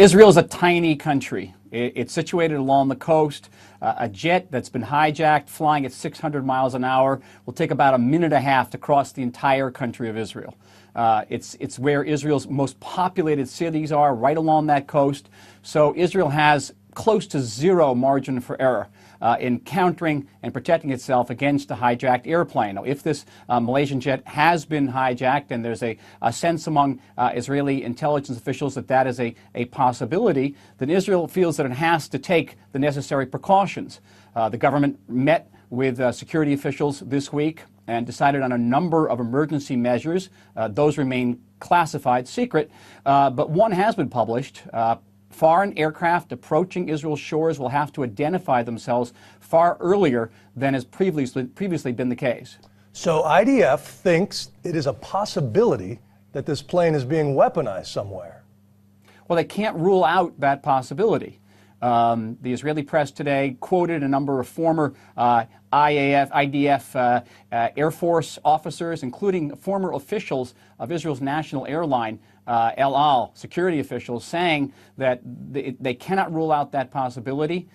Israel is a tiny country. It's situated along the coast. A jet that's been hijacked, flying at 600 miles an hour, will take about a minute and a half to cross the entire country of Israel. It's where Israel's most populated cities are, right along that coast. So Israel has close to zero margin for error in countering and protecting itself against a hijacked airplane. Now, if this Malaysian jet has been hijacked, and there's a sense among Israeli intelligence officials that that is a possibility, then Israel feels that it has to take the necessary precautions. The government met with security officials this week and decided on a number of emergency measures. Those remain classified, secret, but one has been published. Foreign aircraft approaching Israel's shores will have to identify themselves far earlier than has previously been the case. So IDF thinks it is a possibility that this plane is being weaponized somewhere. Well, they can't rule out that possibility. The Israeli press today quoted a number of former IDF Air Force officers, including former officials of Israel's national airline, El Al, security officials, saying that they cannot rule out that possibility.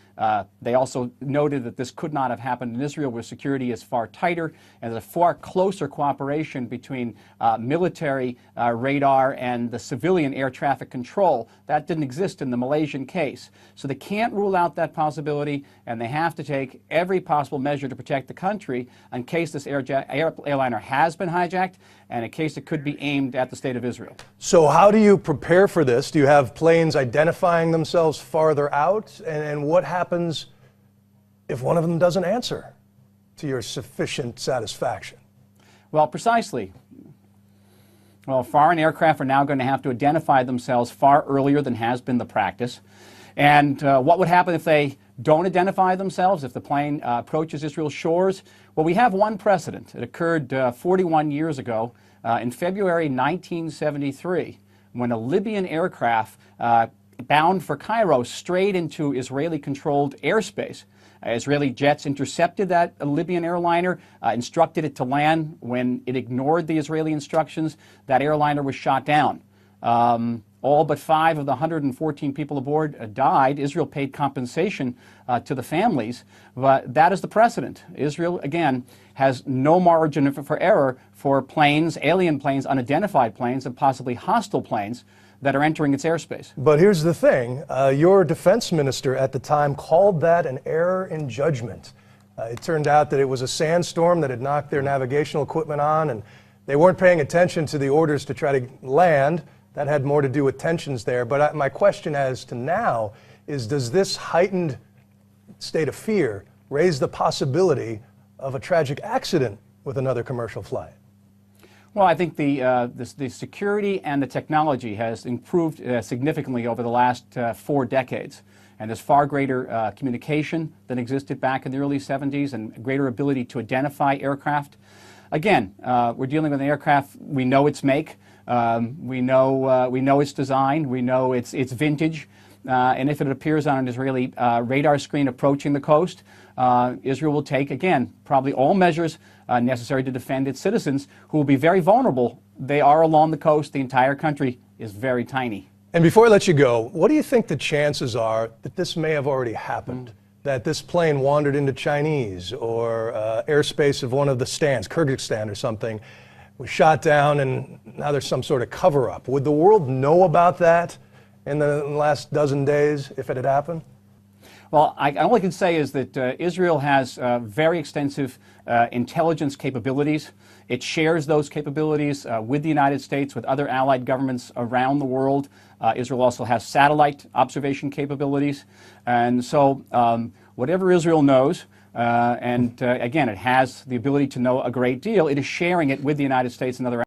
They also noted that this could not have happened in Israel, where security is far tighter and there's a far closer cooperation between military radar and the civilian air traffic control. That didn't exist in the Malaysian case. So they can't rule out that possibility, and they have to take every possible measure to protect the country in case this airliner has been hijacked and in case it could be aimed at the state of Israel. So how do you prepare for this? Do you have planes identifying themselves farther out? And what happens if one of them doesn't answer to your sufficient satisfaction? Well, precisely. Well, foreign aircraft are now going to have to identify themselves far earlier than has been the practice. And what would happen if they don't identify themselves, if the plane approaches Israel's shores? Well, we have one precedent. It occurred 41 years ago in February 1973, when a Libyan aircraft bound for Cairo strayed into Israeli-controlled airspace. Israeli jets intercepted that Libyan airliner, instructed it to land. When it ignored the Israeli instructions, that airliner was shot down. All but 5 of the 114 people aboard died. Israel paid compensation to the families, but that is the precedent. Israel, again, has no margin for error for planes, alien planes, unidentified planes, and possibly hostile planes that are entering its airspace. But here's the thing. Your defense minister at the time called that an error in judgment. It turned out that it was a sandstorm that had knocked their navigational equipment on, and they weren't paying attention to the orders to try to land. That had more to do with tensions there. But my question as to now is, does this heightened state of fear raise the possibility of a tragic accident with another commercial flight? Well, I think the security and the technology has improved significantly over the last 4 decades. And there's far greater communication than existed back in the early 70s, and greater ability to identify aircraft. Again, we're dealing with an aircraft. We know its make. We know its design. We know its vintage. And if it appears on an Israeli radar screen approaching the coast, Israel will take, again, probably all measures necessary to defend its citizens, who will be very vulnerable. They are along the coast. The entire country is very tiny. And before I let you go, what do you think the chances are that this may have already happened? That this plane wandered into Chinese or airspace of one of the stands, Kyrgyzstan or something, was shot down, and now there's some sort of cover-up? Would the world know about that in the last dozen days if it had happened? Well, all I can say is that Israel has very extensive intelligence capabilities. It shares those capabilities with the United States, with other allied governments around the world. Israel also has satellite observation capabilities. And so whatever Israel knows, again, it has the ability to know a great deal, it is sharing it with the United States and other